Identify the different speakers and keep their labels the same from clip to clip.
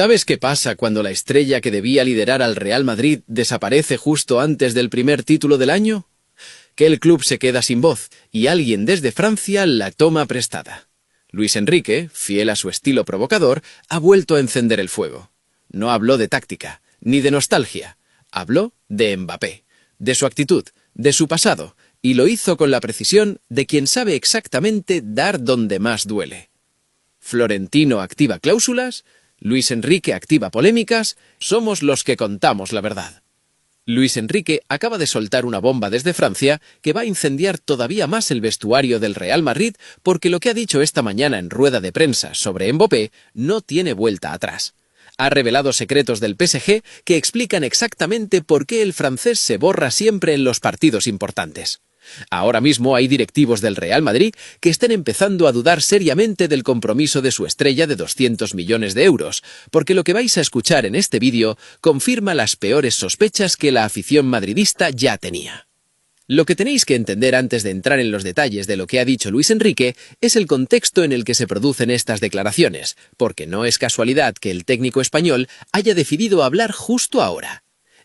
Speaker 1: ¿Sabes qué pasa cuando la estrella que debía liderar al Real Madrid desaparece justo antes del primer título del año? Que el club se queda sin voz y alguien desde Francia la toma prestada. Luis Enrique, fiel a su estilo provocador, ha vuelto a encender el fuego. No habló de táctica, ni de nostalgia. Habló de Mbappé, de su actitud, de su pasado, y lo hizo con la precisión de quien sabe exactamente dar donde más duele. Florentino activa cláusulas, Luis Enrique activa polémicas, somos los que contamos la verdad. Luis Enrique acaba de soltar una bomba desde Francia que va a incendiar todavía más el vestuario del Real Madrid porque lo que ha dicho esta mañana en rueda de prensa sobre Mbappé no tiene vuelta atrás. Ha revelado secretos del PSG que explican exactamente por qué el francés se borra siempre en los partidos importantes. Ahora mismo hay directivos del Real Madrid que están empezando a dudar seriamente del compromiso de su estrella de 200 millones de euros, porque lo que vais a escuchar en este vídeo confirma las peores sospechas que la afición madridista ya tenía. Lo que tenéis que entender antes de entrar en los detalles de lo que ha dicho Luis Enrique es el contexto en el que se producen estas declaraciones, porque no es casualidad que el técnico español haya decidido hablar justo ahora.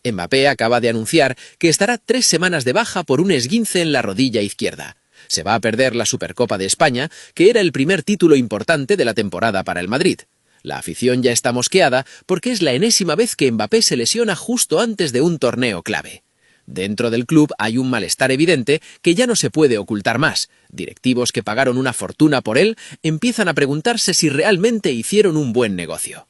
Speaker 1: Mbappé acaba de anunciar que estará 3 semanas de baja por un esguince en la rodilla izquierda. Se va a perder la Supercopa de España, que era el primer título importante de la temporada para el Madrid. La afición ya está mosqueada porque es la enésima vez que Mbappé se lesiona justo antes de un torneo clave. Dentro del club hay un malestar evidente que ya no se puede ocultar más. Directivos que pagaron una fortuna por él empiezan a preguntarse si realmente hicieron un buen negocio.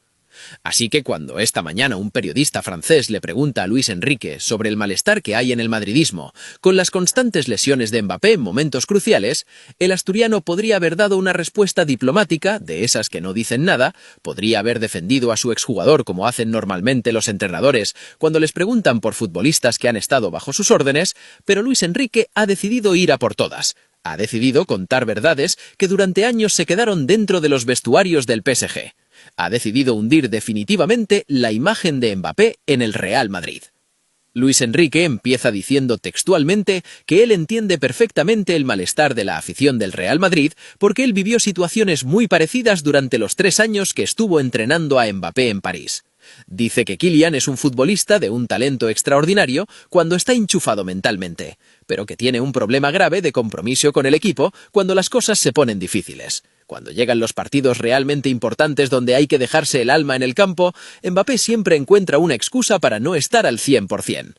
Speaker 1: Así que cuando esta mañana un periodista francés le pregunta a Luis Enrique sobre el malestar que hay en el madridismo con las constantes lesiones de Mbappé en momentos cruciales, el asturiano podría haber dado una respuesta diplomática, de esas que no dicen nada, podría haber defendido a su exjugador como hacen normalmente los entrenadores cuando les preguntan por futbolistas que han estado bajo sus órdenes, pero Luis Enrique ha decidido ir a por todas. Ha decidido contar verdades que durante años se quedaron dentro de los vestuarios del PSG. Ha decidido hundir definitivamente la imagen de Mbappé en el Real Madrid. Luis Enrique empieza diciendo textualmente que él entiende perfectamente el malestar de la afición del Real Madrid porque él vivió situaciones muy parecidas durante los 3 años que estuvo entrenando a Mbappé en París. Dice que Kylian es un futbolista de un talento extraordinario cuando está enchufado mentalmente, pero que tiene un problema grave de compromiso con el equipo cuando las cosas se ponen difíciles. Cuando llegan los partidos realmente importantes donde hay que dejarse el alma en el campo, Mbappé siempre encuentra una excusa para no estar al 100%.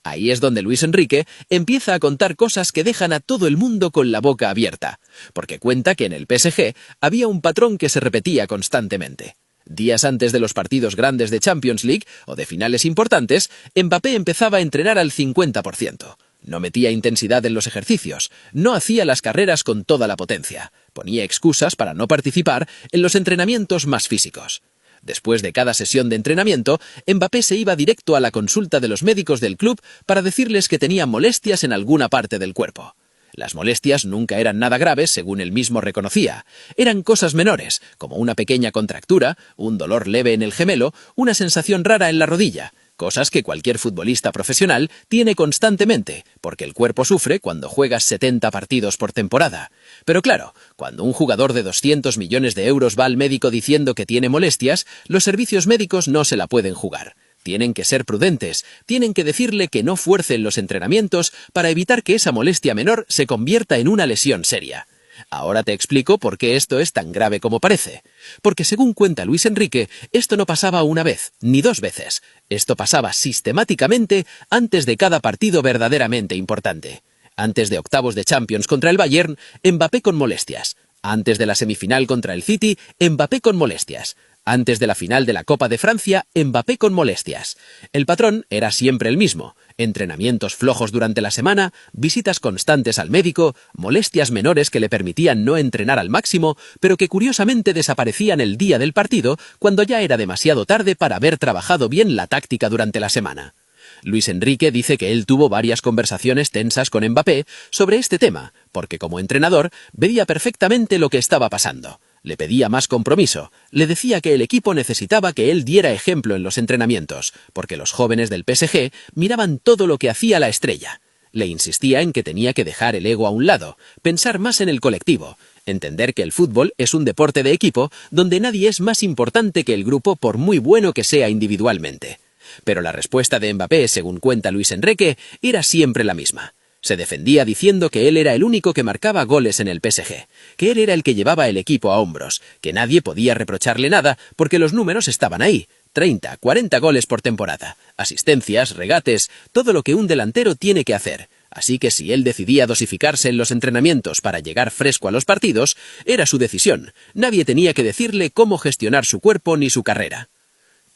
Speaker 1: Ahí es donde Luis Enrique empieza a contar cosas que dejan a todo el mundo con la boca abierta, porque cuenta que en el PSG había un patrón que se repetía constantemente. Días antes de los partidos grandes de Champions League o de finales importantes, Mbappé empezaba a entrenar al 50%. No metía intensidad en los ejercicios, no hacía las carreras con toda la potencia, ponía excusas para no participar en los entrenamientos más físicos. Después de cada sesión de entrenamiento, Mbappé se iba directo a la consulta de los médicos del club para decirles que tenía molestias en alguna parte del cuerpo. Las molestias nunca eran nada graves, según él mismo reconocía. Eran cosas menores, como una pequeña contractura, un dolor leve en el gemelo, una sensación rara en la rodilla. Cosas que cualquier futbolista profesional tiene constantemente, porque el cuerpo sufre cuando juegas 70 partidos por temporada. Pero claro, cuando un jugador de 200 millones de euros va al médico diciendo que tiene molestias, los servicios médicos no se la pueden jugar. Tienen que ser prudentes, tienen que decirle que no fuercen los entrenamientos para evitar que esa molestia menor se convierta en una lesión seria. Ahora te explico por qué esto es tan grave como parece. Porque según cuenta Luis Enrique, esto no pasaba una vez, ni 2 veces. Esto pasaba sistemáticamente antes de cada partido verdaderamente importante. Antes de octavos de Champions contra el Bayern, Mbappé con molestias. Antes de la semifinal contra el City, Mbappé con molestias. Antes de la final de la Copa de Francia, Mbappé con molestias. El patrón era siempre el mismo. Entrenamientos flojos durante la semana, visitas constantes al médico, molestias menores que le permitían no entrenar al máximo, pero que curiosamente desaparecían el día del partido cuando ya era demasiado tarde para haber trabajado bien la táctica durante la semana. Luis Enrique dice que él tuvo varias conversaciones tensas con Mbappé sobre este tema, porque como entrenador veía perfectamente lo que estaba pasando. Le pedía más compromiso, le decía que el equipo necesitaba que él diera ejemplo en los entrenamientos, porque los jóvenes del PSG miraban todo lo que hacía la estrella. Le insistía en que tenía que dejar el ego a un lado, pensar más en el colectivo, entender que el fútbol es un deporte de equipo donde nadie es más importante que el grupo por muy bueno que sea individualmente. Pero la respuesta de Mbappé, según cuenta Luis Enrique, era siempre la misma. Se defendía diciendo que él era el único que marcaba goles en el PSG, que él era el que llevaba el equipo a hombros, que nadie podía reprocharle nada porque los números estaban ahí. 30, 40 goles por temporada, asistencias, regates, todo lo que un delantero tiene que hacer. Así que si él decidía dosificarse en los entrenamientos para llegar fresco a los partidos, era su decisión. Nadie tenía que decirle cómo gestionar su cuerpo ni su carrera.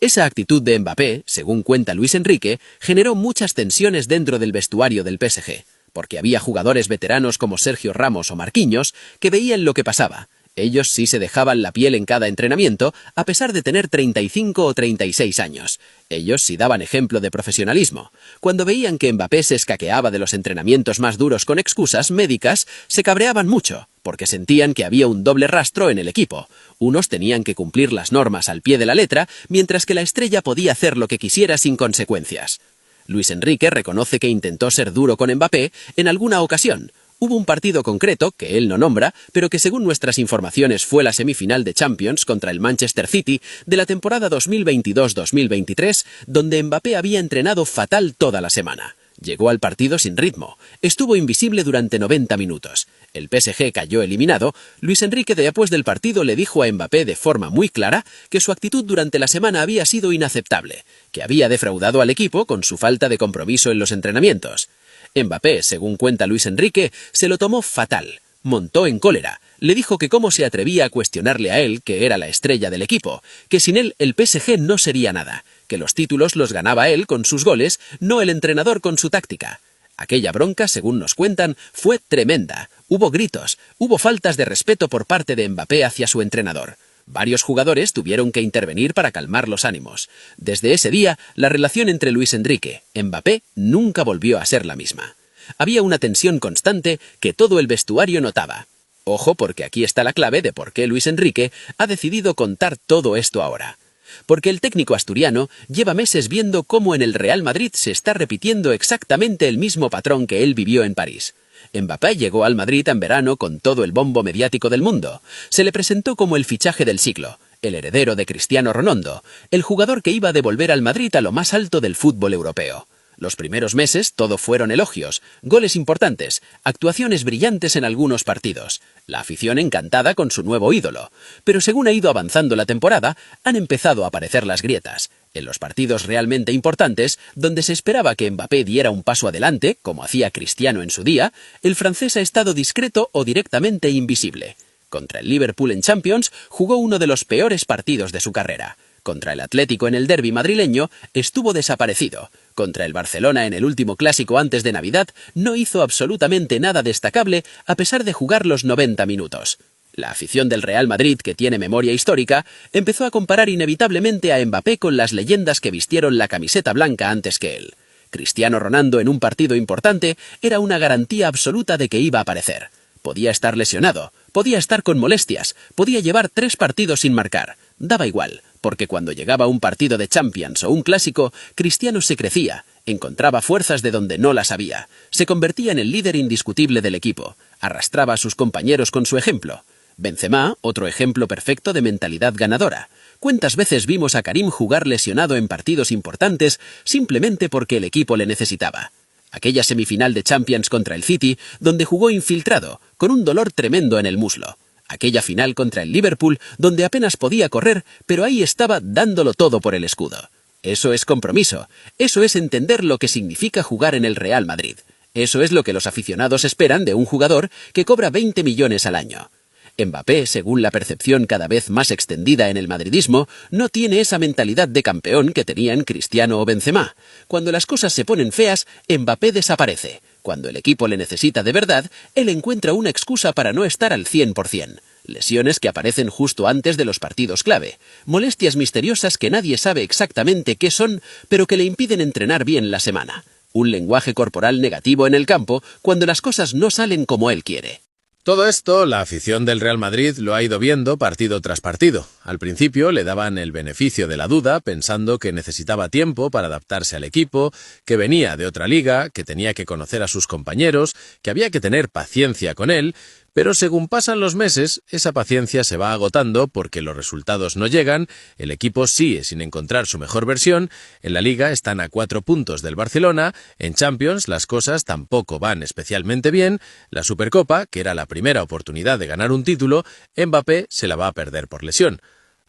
Speaker 1: Esa actitud de Mbappé, según cuenta Luis Enrique, generó muchas tensiones dentro del vestuario del PSG, porque había jugadores veteranos como Sergio Ramos o Marquinhos que veían lo que pasaba. Ellos sí se dejaban la piel en cada entrenamiento, a pesar de tener 35 o 36 años. Ellos sí daban ejemplo de profesionalismo. Cuando veían que Mbappé se escaqueaba de los entrenamientos más duros con excusas médicas, se cabreaban mucho, porque sentían que había un doble rastro en el equipo. Unos tenían que cumplir las normas al pie de la letra, mientras que la estrella podía hacer lo que quisiera sin consecuencias. Luis Enrique reconoce que intentó ser duro con Mbappé en alguna ocasión. Hubo un partido concreto, que él no nombra, pero que según nuestras informaciones fue la semifinal de Champions contra el Manchester City de la temporada 2022-2023, donde Mbappé había entrenado fatal toda la semana. Llegó al partido sin ritmo, estuvo invisible durante 90 minutos. El PSG cayó eliminado. Luis Enrique después del partido le dijo a Mbappé de forma muy clara que su actitud durante la semana había sido inaceptable, que había defraudado al equipo con su falta de compromiso en los entrenamientos. Mbappé, según cuenta Luis Enrique, se lo tomó fatal, montó en cólera, le dijo que cómo se atrevía a cuestionarle a él, que era la estrella del equipo, que sin él el PSG no sería nada, que los títulos los ganaba él con sus goles, no el entrenador con su táctica. Aquella bronca, según nos cuentan, fue tremenda. Hubo gritos, hubo faltas de respeto por parte de Mbappé hacia su entrenador. Varios jugadores tuvieron que intervenir para calmar los ánimos. Desde ese día, la relación entre Luis Enrique y Mbappé nunca volvió a ser la misma. Había una tensión constante que todo el vestuario notaba. Ojo, porque aquí está la clave de por qué Luis Enrique ha decidido contar todo esto ahora. Porque el técnico asturiano lleva meses viendo cómo en el Real Madrid se está repitiendo exactamente el mismo patrón que él vivió en París. Mbappé llegó al Madrid en verano con todo el bombo mediático del mundo. Se le presentó como el fichaje del siglo, el heredero de Cristiano Ronaldo, el jugador que iba a devolver al Madrid a lo más alto del fútbol europeo. Los primeros meses todo fueron elogios, goles importantes, actuaciones brillantes en algunos partidos, la afición encantada con su nuevo ídolo. Pero según ha ido avanzando la temporada, han empezado a aparecer las grietas. En los partidos realmente importantes, donde se esperaba que Mbappé diera un paso adelante, como hacía Cristiano en su día, el francés ha estado discreto o directamente invisible. Contra el Liverpool en Champions jugó uno de los peores partidos de su carrera. Contra el Atlético en el derbi madrileño estuvo desaparecido. Contra el Barcelona en el último clásico antes de Navidad no hizo absolutamente nada destacable a pesar de jugar los 90 minutos. La afición del Real Madrid, que tiene memoria histórica, empezó a comparar inevitablemente a Mbappé con las leyendas que vistieron la camiseta blanca antes que él. Cristiano Ronaldo en un partido importante era una garantía absoluta de que iba a aparecer. Podía estar lesionado, podía estar con molestias, podía llevar 3 partidos sin marcar. Daba igual, porque cuando llegaba un partido de Champions o un clásico, Cristiano se crecía, encontraba fuerzas de donde no las había, se convertía en el líder indiscutible del equipo, arrastraba a sus compañeros con su ejemplo. Benzema, otro ejemplo perfecto de mentalidad ganadora. ¿Cuántas veces vimos a Karim jugar lesionado en partidos importantes simplemente porque el equipo le necesitaba? Aquella semifinal de Champions contra el City, donde jugó infiltrado, con un dolor tremendo en el muslo. Aquella final contra el Liverpool, donde apenas podía correr, pero ahí estaba dándolo todo por el escudo. Eso es compromiso. Eso es entender lo que significa jugar en el Real Madrid. Eso es lo que los aficionados esperan de un jugador que cobra 20 millones al año. Mbappé, según la percepción cada vez más extendida en el madridismo, no tiene esa mentalidad de campeón que tenían Cristiano o Benzema. Cuando las cosas se ponen feas, Mbappé desaparece. Cuando el equipo le necesita de verdad, él encuentra una excusa para no estar al 100%. Lesiones que aparecen justo antes de los partidos clave. Molestias misteriosas que nadie sabe exactamente qué son, pero que le impiden entrenar bien la semana. Un lenguaje corporal negativo en el campo cuando las cosas no salen como él quiere.
Speaker 2: Todo esto, la afición del Real Madrid lo ha ido viendo partido tras partido. Al principio le daban el beneficio de la duda, pensando que necesitaba tiempo para adaptarse al equipo, que venía de otra liga, que tenía que conocer a sus compañeros, que había que tener paciencia con él, pero según pasan los meses, esa paciencia se va agotando porque los resultados no llegan, el equipo sigue sin encontrar su mejor versión, en la Liga están a 4 puntos del Barcelona, en Champions las cosas tampoco van especialmente bien, la Supercopa, que era la primera oportunidad de ganar un título, Mbappé se la va a perder por lesión.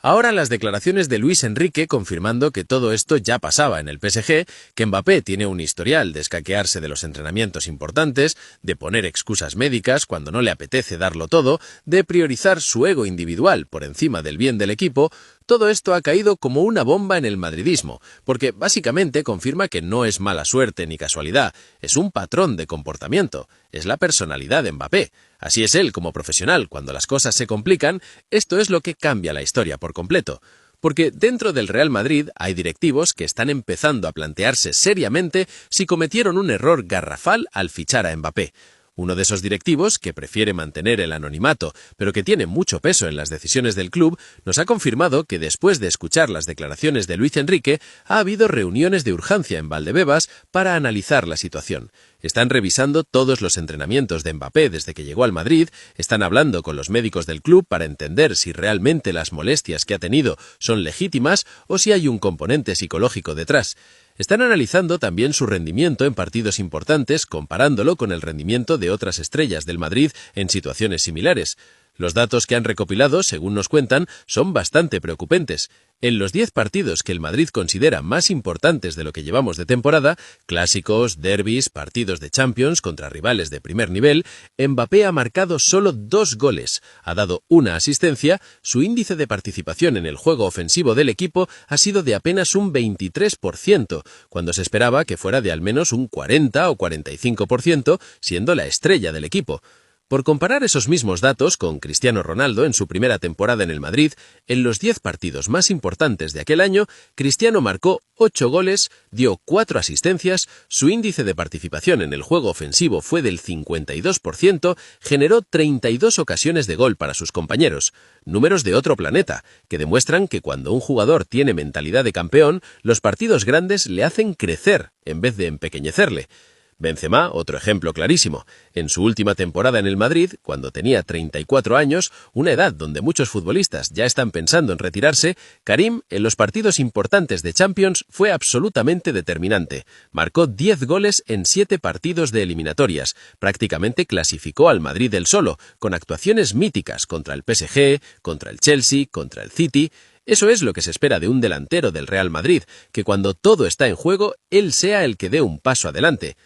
Speaker 2: Ahora las declaraciones de Luis Enrique confirmando que todo esto ya pasaba en el PSG, que Mbappé tiene un historial de escaquearse de los entrenamientos importantes, de poner excusas médicas cuando no le apetece darlo todo, de priorizar su ego individual por encima del bien del equipo. Todo esto ha caído como una bomba en el madridismo, porque básicamente confirma que no es mala suerte ni casualidad, es un patrón de comportamiento, es la personalidad de Mbappé. Así es él como profesional, cuando las cosas se complican, esto es lo que cambia la historia por completo. Porque dentro del Real Madrid hay directivos que están empezando a plantearse seriamente si cometieron un error garrafal al fichar a Mbappé. Uno de esos directivos, que prefiere mantener el anonimato, pero que tiene mucho peso en las decisiones del club, nos ha confirmado que después de escuchar las declaraciones de Luis Enrique, ha habido reuniones de urgencia en Valdebebas para analizar la situación. Están revisando todos los entrenamientos de Mbappé desde que llegó al Madrid, están hablando con los médicos del club para entender si realmente las molestias que ha tenido son legítimas o si hay un componente psicológico detrás. Están analizando también su rendimiento en partidos importantes, comparándolo con el rendimiento de otras estrellas del Madrid en situaciones similares. Los datos que han recopilado, según nos cuentan, son bastante preocupantes. En los 10 partidos que el Madrid considera más importantes de lo que llevamos de temporada, clásicos, derbis, partidos de Champions contra rivales de primer nivel, Mbappé ha marcado solo 2 goles, ha dado una asistencia, su índice de participación en el juego ofensivo del equipo ha sido de apenas un 23%, cuando se esperaba que fuera de al menos un 40 o 45%, siendo la estrella del equipo. Por comparar esos mismos datos con Cristiano Ronaldo en su primera temporada en el Madrid, en los 10 partidos más importantes de aquel año, Cristiano marcó 8 goles, dio 4 asistencias, su índice de participación en el juego ofensivo fue del 52%, generó 32 ocasiones de gol para sus compañeros. Números de otro planeta, que demuestran que cuando un jugador tiene mentalidad de campeón, los partidos grandes le hacen crecer en vez de empequeñecerle. Benzema, otro ejemplo clarísimo. En su última temporada en el Madrid, cuando tenía 34 años, una edad donde muchos futbolistas ya están pensando en retirarse, Karim, en los partidos importantes de Champions, fue absolutamente determinante. Marcó 10 goles en 7 partidos de eliminatorias. Prácticamente clasificó al Madrid él solo, con actuaciones míticas contra el PSG, contra el Chelsea, contra el City. Eso es lo que se espera de un delantero del Real Madrid, que cuando todo está en juego, él sea el que dé un paso adelante.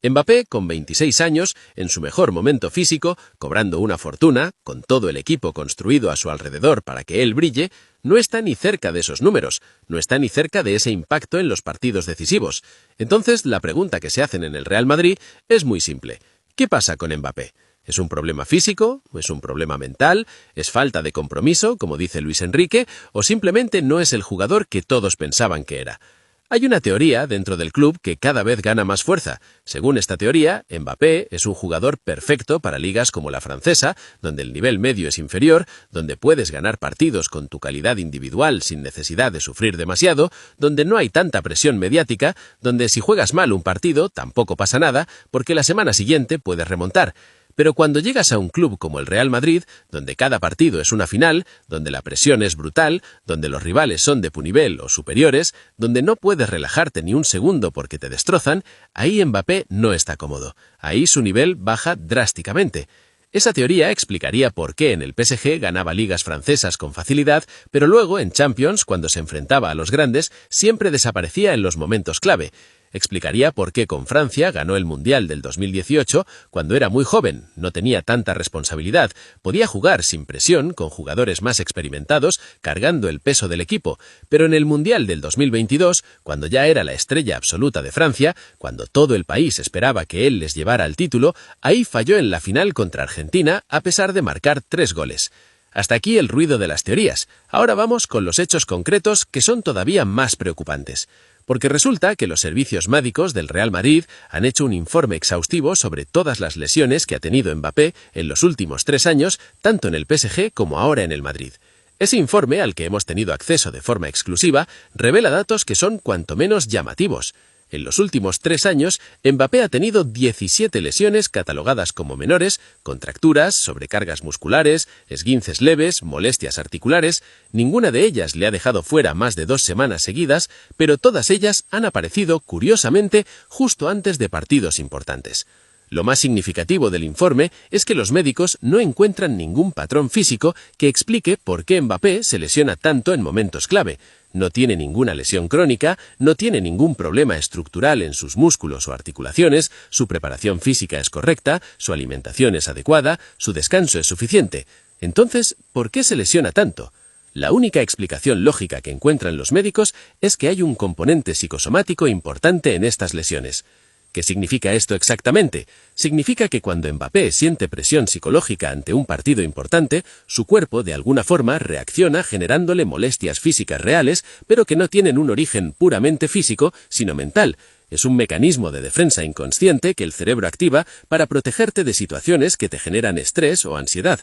Speaker 2: Mbappé, con 26 años, en su mejor momento físico, cobrando una fortuna, con todo el equipo construido a su alrededor para que él brille, no está ni cerca de esos números, no está ni cerca de ese impacto en los partidos decisivos. Entonces, la pregunta que se hacen en el Real Madrid es muy simple. ¿Qué pasa con Mbappé? ¿Es un problema físico? ¿Es un problema mental? ¿Es falta de compromiso, como dice Luis Enrique? ¿O simplemente no es el jugador que todos pensaban que era? Hay una teoría dentro del club que cada vez gana más fuerza. Según esta teoría, Mbappé es un jugador perfecto para ligas como la francesa, donde el nivel medio es inferior, donde puedes ganar partidos con tu calidad individual sin necesidad de sufrir demasiado, donde no hay tanta presión mediática, donde si juegas mal un partido tampoco pasa nada, porque la semana siguiente puedes remontar. Pero cuando llegas a un club como el Real Madrid, donde cada partido es una final, donde la presión es brutal, donde los rivales son de tu nivel o superiores, donde no puedes relajarte ni un segundo porque te destrozan, ahí Mbappé no está cómodo. Ahí su nivel baja drásticamente. Esa teoría explicaría por qué en el PSG ganaba ligas francesas con facilidad, pero luego en Champions, cuando se enfrentaba a los grandes, siempre desaparecía en los momentos clave. Explicaría por qué con Francia ganó el Mundial del 2018 cuando era muy joven, no tenía tanta responsabilidad, podía jugar sin presión con jugadores más experimentados cargando el peso del equipo, pero en el Mundial del 2022, cuando ya era la estrella absoluta de Francia, cuando todo el país esperaba que él les llevara el título, ahí falló en la final contra Argentina a pesar de marcar 3 goles. Hasta aquí el ruido de las teorías. Ahora vamos con los hechos concretos que son todavía más preocupantes. Porque resulta que los servicios médicos del Real Madrid han hecho un informe exhaustivo sobre todas las lesiones que ha tenido Mbappé en los últimos 3 años, tanto en el PSG como ahora en el Madrid. Ese informe, al que hemos tenido acceso de forma exclusiva, revela datos que son cuanto menos llamativos. En los últimos 3 años, Mbappé ha tenido 17 lesiones catalogadas como menores, contracturas, sobrecargas musculares, esguinces leves, molestias articulares. Ninguna de ellas le ha dejado fuera más de 2 semanas seguidas, pero todas ellas han aparecido, curiosamente, justo antes de partidos importantes. Lo más significativo del informe es que los médicos no encuentran ningún patrón físico que explique por qué Mbappé se lesiona tanto en momentos clave. No tiene ninguna lesión crónica, no tiene ningún problema estructural en sus músculos o articulaciones, su preparación física es correcta, su alimentación es adecuada, su descanso es suficiente. Entonces, ¿por qué se lesiona tanto? La única explicación lógica que encuentran los médicos es que hay un componente psicosomático importante en estas lesiones. ¿Qué significa esto exactamente? Significa que cuando Mbappé siente presión psicológica ante un partido importante, su cuerpo de alguna forma reacciona generándole molestias físicas reales, pero que no tienen un origen puramente físico, sino mental. Es un mecanismo de defensa inconsciente que el cerebro activa para protegerte de situaciones que te generan estrés o ansiedad.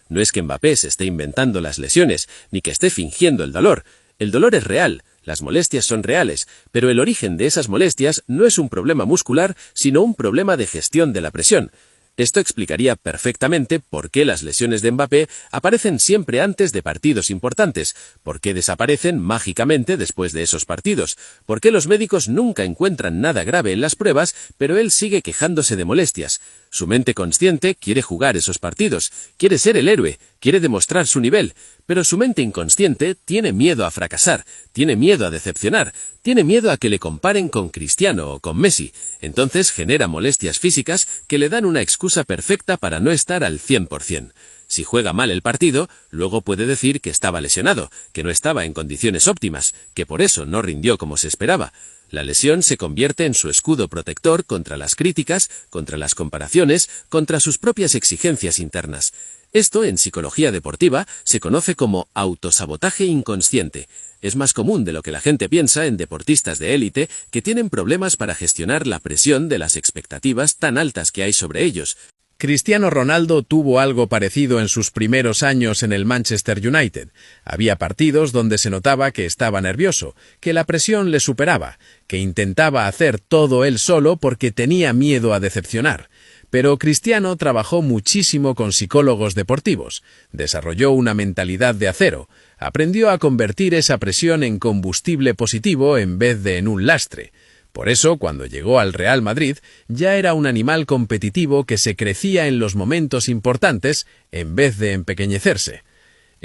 Speaker 2: No es que Mbappé se esté inventando las lesiones, ni que esté fingiendo el dolor. El dolor es real. Las molestias son reales, pero el origen de esas molestias no es un problema muscular, sino un problema de gestión de la presión. Esto explicaría perfectamente por qué las lesiones de Mbappé aparecen siempre antes de partidos importantes, por qué desaparecen mágicamente después de esos partidos, por qué los médicos nunca encuentran nada grave en las pruebas, pero él sigue quejándose de molestias. Su mente consciente quiere jugar esos partidos, quiere ser el héroe, quiere demostrar su nivel, pero su mente inconsciente tiene miedo a fracasar, tiene miedo a decepcionar, tiene miedo a que le comparen con Cristiano o con Messi. Entonces genera molestias físicas que le dan una excusa perfecta para no estar al 100%. Si juega mal el partido, luego puede decir que estaba lesionado, que no estaba en condiciones óptimas, que por eso no rindió como se esperaba. La lesión se convierte en su escudo protector contra las críticas, contra las comparaciones, contra sus propias exigencias internas. Esto, en psicología deportiva, se conoce como autosabotaje inconsciente. Es más común de lo que la gente piensa en deportistas de élite que tienen problemas para gestionar la presión de las expectativas tan altas que hay sobre ellos.
Speaker 3: Cristiano Ronaldo tuvo algo parecido en sus primeros años en el Manchester United. Había partidos donde se notaba que estaba nervioso, que la presión le superaba, que intentaba hacer todo él solo porque tenía miedo a decepcionar. Pero Cristiano trabajó muchísimo con psicólogos deportivos, desarrolló una mentalidad de acero, aprendió a convertir esa presión en combustible positivo en vez de en un lastre. Por eso, cuando llegó al Real Madrid, ya era un animal competitivo que se crecía en los momentos importantes en vez de empequeñecerse.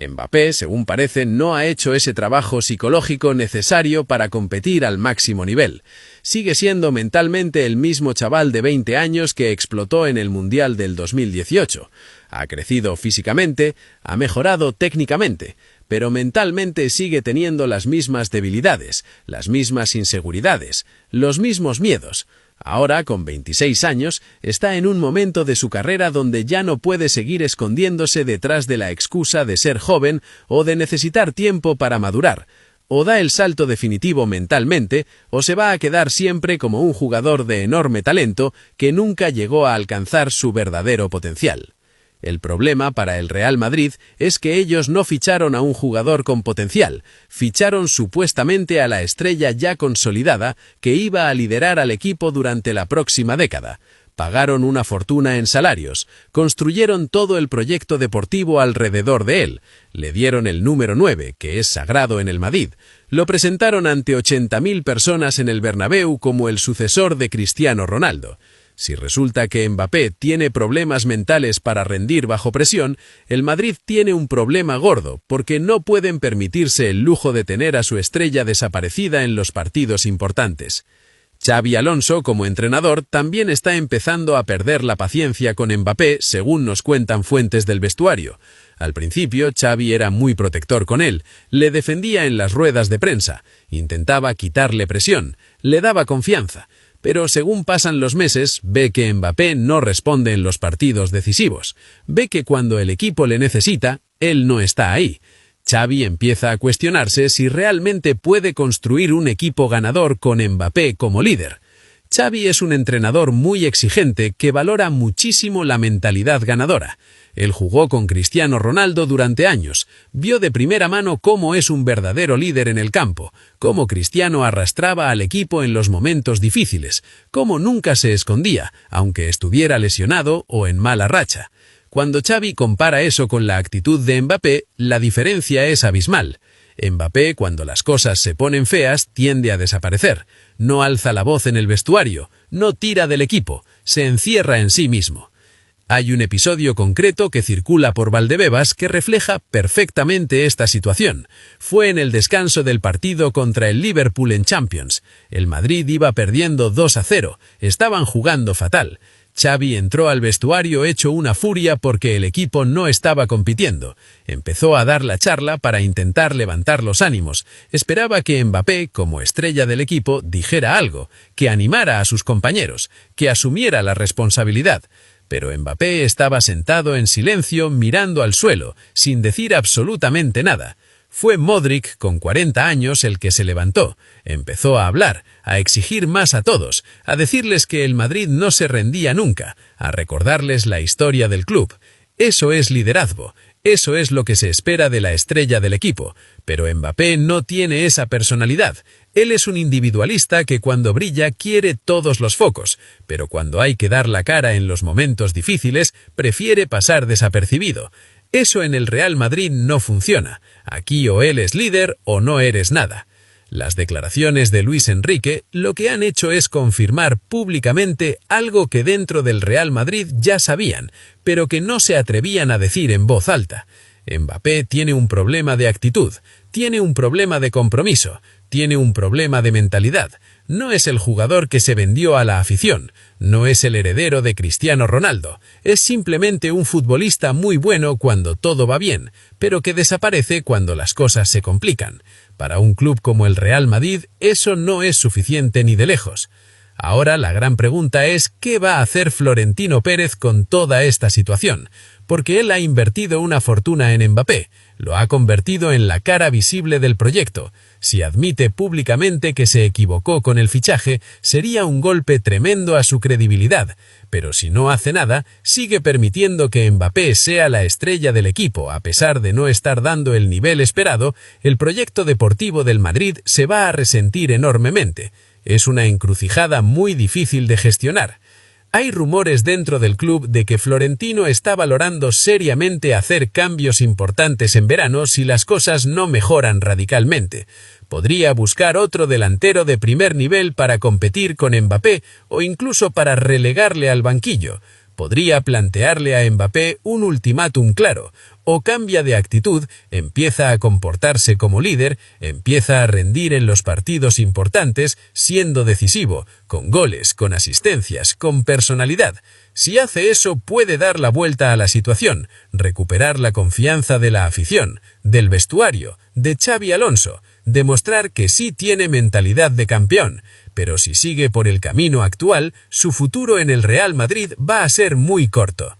Speaker 3: Mbappé, según parece, no ha hecho ese trabajo psicológico necesario para competir al máximo nivel. Sigue siendo mentalmente el mismo chaval de 20 años que explotó en el Mundial del 2018. Ha crecido físicamente, ha mejorado técnicamente, pero mentalmente sigue teniendo las mismas debilidades, las mismas inseguridades, los mismos miedos. Ahora, con 26 años, está en un momento de su carrera donde ya no puede seguir escondiéndose detrás de la excusa de ser joven o de necesitar tiempo para madurar. O da el salto definitivo mentalmente, o se va a quedar siempre como un jugador de enorme talento que nunca llegó a alcanzar su verdadero potencial. El problema para el Real Madrid es que ellos no ficharon a un jugador con potencial, ficharon supuestamente a la estrella ya consolidada que iba a liderar al equipo durante la próxima década. Pagaron una fortuna en salarios, construyeron todo el proyecto deportivo alrededor de él, le dieron el número 9, que es sagrado en el Madrid, lo presentaron ante 80.000 personas en el Bernabéu como el sucesor de Cristiano Ronaldo. Si resulta que Mbappé tiene problemas mentales para rendir bajo presión, el Madrid tiene un problema gordo, porque no pueden permitirse el lujo de tener a su estrella desaparecida en los partidos importantes. Xabi Alonso, como entrenador, también está empezando a perder la paciencia con Mbappé, según nos cuentan fuentes del vestuario. Al principio, Xabi era muy protector con él, le defendía en las ruedas de prensa, intentaba quitarle presión, le daba confianza. Pero según pasan los meses, ve que Mbappé no responde en los partidos decisivos. Ve que cuando el equipo le necesita, él no está ahí. Xavi empieza a cuestionarse si realmente puede construir un equipo ganador con Mbappé como líder. Xavi es un entrenador muy exigente que valora muchísimo la mentalidad ganadora. Él jugó con Cristiano Ronaldo durante años, vio de primera mano cómo es un verdadero líder en el campo, cómo Cristiano arrastraba al equipo en los momentos difíciles, cómo nunca se escondía, aunque estuviera lesionado o en mala racha. Cuando Xavi compara eso con la actitud de Mbappé, la diferencia es abismal. Mbappé, cuando las cosas se ponen feas, tiende a desaparecer. No alza la voz en el vestuario, no tira del equipo, se encierra en sí mismo. Hay un episodio concreto que circula por Valdebebas que refleja perfectamente esta situación. Fue en el descanso del partido contra el Liverpool en Champions. El Madrid iba perdiendo 2-0, estaban jugando fatal. Xavi entró al vestuario hecho una furia porque el equipo no estaba compitiendo. Empezó a dar la charla para intentar levantar los ánimos. Esperaba que Mbappé, como estrella del equipo, dijera algo, que animara a sus compañeros, que asumiera la responsabilidad. Pero Mbappé estaba sentado en silencio mirando al suelo, sin decir absolutamente nada. Fue Modric, con 40 años, el que se levantó. Empezó a hablar, a exigir más a todos, a decirles que el Madrid no se rendía nunca, a recordarles la historia del club. Eso es liderazgo, eso es lo que se espera de la estrella del equipo. Pero Mbappé no tiene esa personalidad. Él es un individualista que cuando brilla quiere todos los focos, pero cuando hay que dar la cara en los momentos difíciles, prefiere pasar desapercibido. Eso en el Real Madrid no funciona. Aquí o él es líder o no eres nada. Las declaraciones de Luis Enrique lo que han hecho es confirmar públicamente algo que dentro del Real Madrid ya sabían, pero que no se atrevían a decir en voz alta. Mbappé tiene un problema de actitud, tiene un problema de compromiso, tiene un problema de mentalidad. No es el jugador que se vendió a la afición, no es el heredero de Cristiano Ronaldo, es simplemente un futbolista muy bueno cuando todo va bien, pero que desaparece cuando las cosas se complican. Para un club como el Real Madrid, eso no es suficiente ni de lejos. Ahora la gran pregunta es ¿qué va a hacer Florentino Pérez con toda esta situación? Porque él ha invertido una fortuna en Mbappé, lo ha convertido en la cara visible del proyecto. Si admite públicamente que se equivocó con el fichaje, sería un golpe tremendo a su credibilidad. Pero si no hace nada, sigue permitiendo que Mbappé sea la estrella del equipo, a pesar de no estar dando el nivel esperado, el proyecto deportivo del Madrid se va a resentir enormemente. Es una encrucijada muy difícil de gestionar. Hay rumores dentro del club de que Florentino está valorando seriamente hacer cambios importantes en verano si las cosas no mejoran radicalmente. Podría buscar otro delantero de primer nivel para competir con Mbappé o incluso para relegarle al banquillo. Podría plantearle a Mbappé un ultimátum claro, o cambia de actitud, empieza a comportarse como líder, empieza a rendir en los partidos importantes, siendo decisivo, con goles, con asistencias, con personalidad. Si hace eso puede dar la vuelta a la situación, recuperar la confianza de la afición, del vestuario, de Xabi Alonso, demostrar que sí tiene mentalidad de campeón. Pero si sigue por el camino actual, su futuro en el Real Madrid va a ser muy corto.